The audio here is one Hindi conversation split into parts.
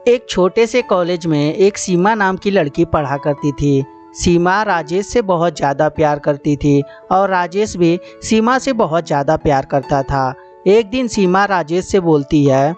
एक छोटे से कॉलेज में एक सीमा नाम की लड़की पढ़ा करती थी। सीमा राजेश से बहुत ज़्यादा प्यार करती थी और राजेश भी सीमा से बहुत ज़्यादा प्यार करता था। एक दिन सीमा राजेश से बोलती है,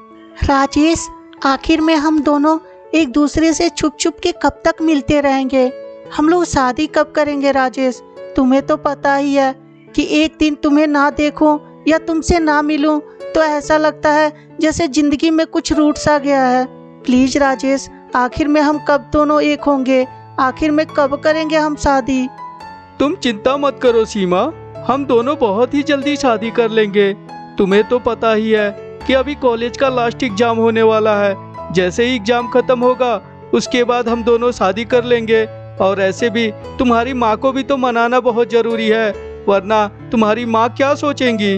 राजेश, आखिर में हम दोनों एक दूसरे से छुप छुप के कब तक मिलते रहेंगे? हम लोग शादी कब करेंगे राजेश? तुम्हें तो पता ही है कि एक दिन तुम्हें ना देखूं या तुमसे ना मिलूं तो ऐसा लगता है जैसे जिंदगी में कुछ रूठ सा गया है। प्लीज राजेश, आखिर में हम कब दोनों एक होंगे? आखिर में कब करेंगे हम शादी? तुम चिंता मत करो सीमा, हम दोनों बहुत ही जल्दी शादी कर लेंगे। तुम्हें तो पता ही है कि अभी कॉलेज का लास्ट एग्जाम होने वाला है। जैसे ही एग्जाम खत्म होगा उसके बाद हम दोनों शादी कर लेंगे। और ऐसे भी तुम्हारी माँ को भी तो मनाना बहुत जरूरी है, वरना तुम्हारी माँ क्या सोचेंगी?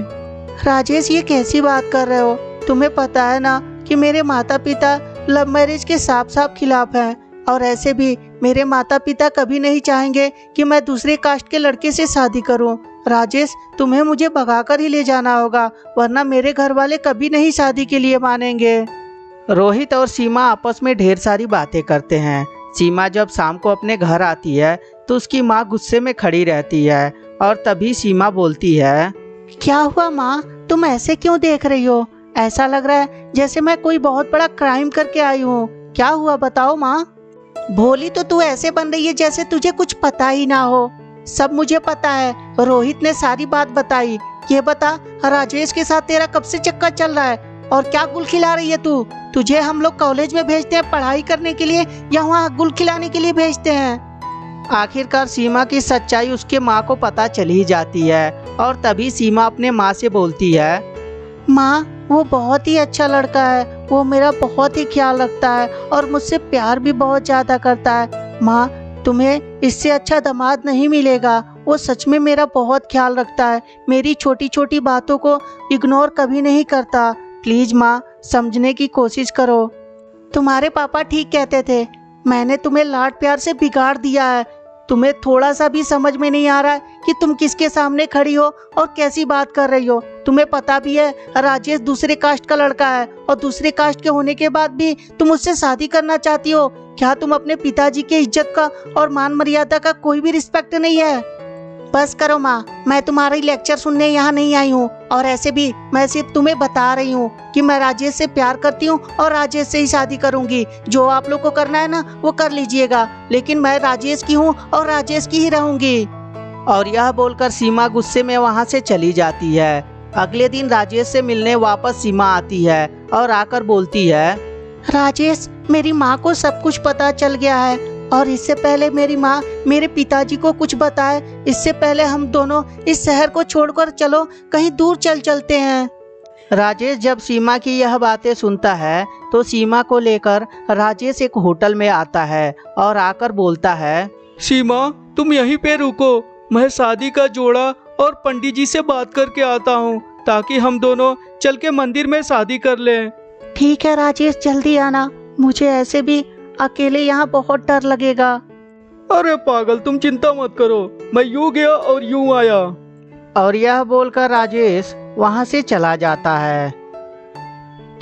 राजेश, ये कैसी बात कर रहे हो? तुम्हें पता है ना कि मेरे माता पिता लव मैरिज के साफ साफ खिलाफ हैं। और ऐसे भी मेरे माता पिता कभी नहीं चाहेंगे कि मैं दूसरे कास्ट के लड़के से शादी करूं। राजेश, तुम्हें मुझे भगाकर ही ले जाना होगा, वरना मेरे घर वाले कभी नहीं शादी के लिए मानेंगे। रोहित और सीमा आपस में ढेर सारी बातें करते हैं। सीमा जब शाम को अपने घर आती है तो उसकी माँ गुस्से में खड़ी रहती है और तभी सीमा बोलती है, क्या हुआ माँ, तुम ऐसे क्यों देख रही हो? ऐसा लग रहा है जैसे मैं कोई बहुत बड़ा क्राइम करके आई हूँ। क्या हुआ बताओ माँ? भोली तो तू ऐसे बन रही है जैसे तुझे कुछ पता ही ना हो। सब मुझे पता है, रोहित ने सारी बात बताई। ये बता, राजेश के साथ तेरा कब से चक्कर चल रहा है और क्या गुल खिला रही है तू? तुझे हम लोग कॉलेज में भेजते हैं पढ़ाई करने के लिए या वहाँ गुल खिलाने के लिए भेजते हैं? आखिरकार सीमा की सच्चाई उसके माँ को पता चल ही जाती है और तभी सीमा अपने माँ से बोलती है, माँ, वो बहुत ही अच्छा लड़का है, वो मेरा बहुत ही ख्याल रखता है और मुझसे प्यार भी बहुत ज़्यादा करता है। माँ, तुम्हें इससे अच्छा दामाद नहीं मिलेगा। वो सच में मेरा बहुत ख्याल रखता है, मेरी छोटी छोटी बातों को इग्नोर कभी नहीं करता। प्लीज़ माँ, समझने की कोशिश करो। तुम्हारे पापा ठीक कहते थे, मैंने तुम्हें लाड प्यार से बिगाड़ दिया है। तुम्हें थोड़ा सा भी समझ में नहीं आ रहा है कि तुम किसके सामने खड़ी हो और कैसी बात कर रही हो। तुम्हें पता भी है राजेश दूसरे कास्ट का लड़का है और दूसरे कास्ट के होने के बाद भी तुम उससे शादी करना चाहती हो। क्या तुम अपने पिताजी की इज्जत का और मान मर्यादा का कोई भी रिस्पेक्ट नहीं है? बस करो माँ, मैं तुम्हारी लेक्चर सुनने यहाँ नहीं आई हूँ। और ऐसे भी मैं सिर्फ तुम्हें बता रही हूँ कि मैं राजेश से प्यार करती हूँ और राजेश से ही शादी करूँगी। जो आप लोग को करना है ना वो कर लीजिएगा, लेकिन मैं राजेश की हूँ और राजेश की ही रहूँगी। और यह बोलकर सीमा गुस्से में वहाँ से चली जाती है। अगले दिन राजेश से मिलने वापस सीमा आती है और आकर बोलती है, राजेश, मेरी माँ को सब कुछ पता चल गया है और इससे पहले मेरी माँ मेरे पिताजी को कुछ बताए, इससे पहले हम दोनों इस शहर को छोड़कर चलो कहीं दूर चलते हैं। राजेश जब सीमा की यह बातें सुनता है तो सीमा को लेकर राजेश एक होटल में आता है और आकर बोलता है, सीमा, तुम यहीं पे रुको, मैं शादी का जोड़ा और पंडित जी से बात करके आता हूँ ताकि हम दोनों चल के मंदिर में शादी कर लें। ठीक है राजेश, जल्दी आना, मुझे ऐसे भी अकेले यहाँ बहुत डर लगेगा। अरे पागल, तुम चिंता मत करो, मैं यूं गया और यूं आया। और यह बोलकर राजेश वहाँ से चला जाता है।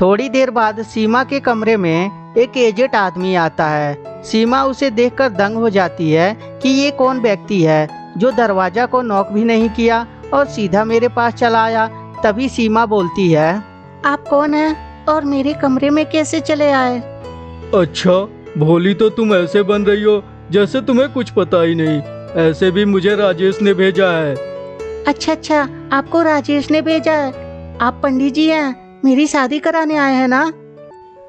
थोड़ी देर बाद सीमा के कमरे में एक एजेड आदमी आता है। सीमा उसे देखकर दंग हो जाती है कि ये कौन व्यक्ति है जो दरवाजा को नॉक भी नहीं किया और सीधा मेरे पास चला आया। तभी सीमा बोलती है, आप कौन हैं और मेरे कमरे में कैसे चले आए? अच्छा, भोली तो तुम ऐसे बन रही हो जैसे तुम्हें कुछ पता ही नहीं। ऐसे भी मुझे राजेश ने भेजा है। अच्छा, आपको राजेश ने भेजा है? आप पंडित जी हैं, मेरी शादी कराने आए हैं ना?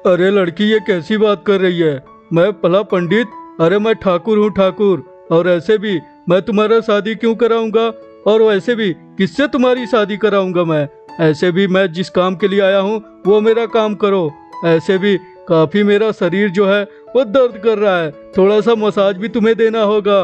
अरे लड़की, ये कैसी बात कर रही है? मैं भला पंडित? अरे मैं ठाकुर हूँ, ठाकुर। और ऐसे भी मैं तुम्हारा शादी क्यों कराऊंगा? और वैसे भी किससे तुम्हारी शादी कराऊंगा मैं? ऐसे भी मैं जिस काम के लिए आया हूँ वो मेरा काम करो। ऐसे भी काफी मेरा शरीर जो है वो दर्द कर रहा है, थोड़ा सा मसाज भी तुम्हें देना होगा।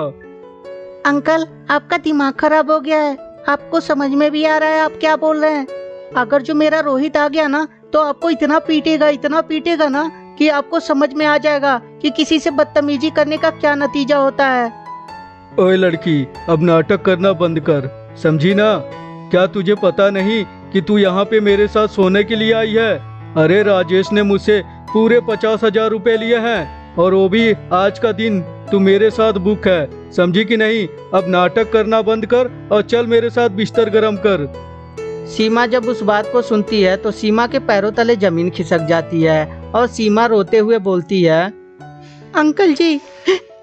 अंकल, आपका दिमाग खराब हो गया है, आपको समझ में भी आ रहा है आप क्या बोल रहे हैं? अगर जो मेरा रोहित आ गया ना तो आपको इतना पीटेगा ना कि आपको समझ में आ जाएगा कि किसी से बदतमीजी करने का क्या नतीजा होता है। ओए लड़की, अब नाटक करना बंद कर, समझी ना? क्या तुझे पता नहीं कि तू यहाँ पे मेरे साथ सोने के लिए आई है? अरे राजेश ने मुझसे पूरे 50,000 रुपए लिए हैं, और वो भी आज का दिन तू मेरे साथ बुक है, समझी कि नहीं? अब नाटक करना बंद कर और चल मेरे साथ बिस्तर गरम कर। सीमा जब उस बात को सुनती है तो सीमा के पैरों तले जमीन खिसक जाती है और सीमा रोते हुए बोलती है, अंकल जी,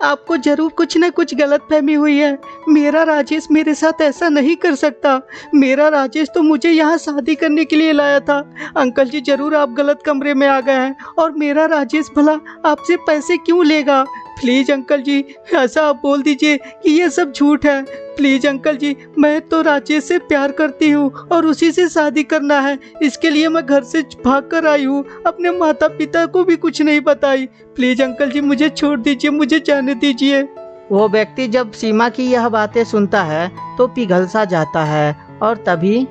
आपको जरूर कुछ न कुछ गलतफहमी हुई है। मेरा राजेश मेरे साथ ऐसा नहीं कर सकता। मेरा राजेश तो मुझे यहाँ शादी करने के लिए लाया था। अंकल जी, जरूर आप गलत कमरे में आ गए हैं, और मेरा राजेश भला आपसे पैसे क्यों लेगा? प्लीज अंकल जी, ऐसा आप बोल दीजिए कि ये सब झूठ है। प्लीज अंकल जी, मैं तो राजेश से प्यार करती हूँ और उसी से शादी करना है। इसके लिए मैं घर से भाग कर आई हूँ, अपने माता पिता को भी कुछ नहीं बताई। प्लीज अंकल जी, मुझे छोड़ दीजिए, मुझे जाने दीजिए। वो व्यक्ति जब सीमा की यह बातें सुनता है तो पिघल सा जाता है, और तभी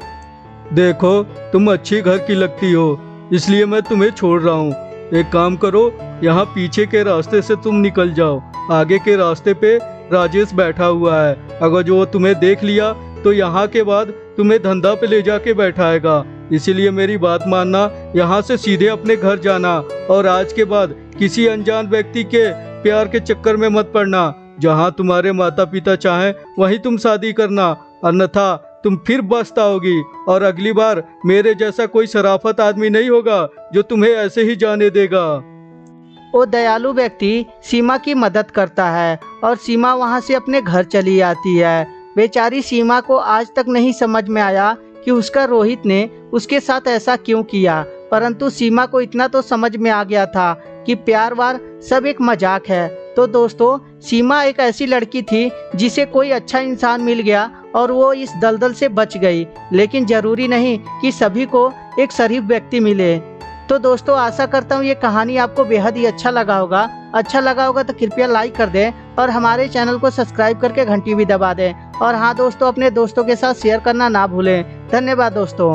देखो, तुम अच्छी घर की लगती हो, इसलिए मैं तुम्हें छोड़ रहा हूँ। एक काम करो, यहाँ पीछे के रास्ते से तुम निकल जाओ। आगे के रास्ते पे राजेश बैठा हुआ है, अगर जो वो तुम्हें देख लिया तो यहाँ के बाद तुम्हें धंधा पे ले जाके बैठाएगा। इसीलिए मेरी बात मानना, यहाँ से सीधे अपने घर जाना, और आज के बाद किसी अनजान व्यक्ति के प्यार के चक्कर में मत पड़ना। जहाँ तुम्हारे माता पिता चाहें वहीं तुम शादी करना, अन्यथा तुम फिर पछताओगी, और अगली बार मेरे जैसा कोई शराफत आदमी नहीं होगा जो तुम्हें ऐसे ही जाने देगा। वो दयालु व्यक्ति सीमा की मदद करता है और सीमा वहाँ से अपने घर चली आती है। बेचारी सीमा को आज तक नहीं समझ में आया कि उसका रोहित ने उसके साथ ऐसा क्यों किया, परंतु सीमा को इतना तो समझ में आ गया था कि प्यार वार सब एक मजाक है। तो दोस्तों, सीमा एक ऐसी लड़की थी जिसे कोई अच्छा इंसान मिल गया और वो इस दलदल से बच गई, लेकिन जरूरी नहीं कि सभी को एक शरीफ व्यक्ति मिले। तो दोस्तों, आशा करता हूँ ये कहानी आपको बेहद ही अच्छा लगा होगा। अच्छा लगा होगा तो कृपया लाइक कर दें और हमारे चैनल को सब्सक्राइब करके घंटी भी दबा दें। और हाँ दोस्तों, अपने दोस्तों के साथ शेयर करना ना भूलें। धन्यवाद दोस्तों।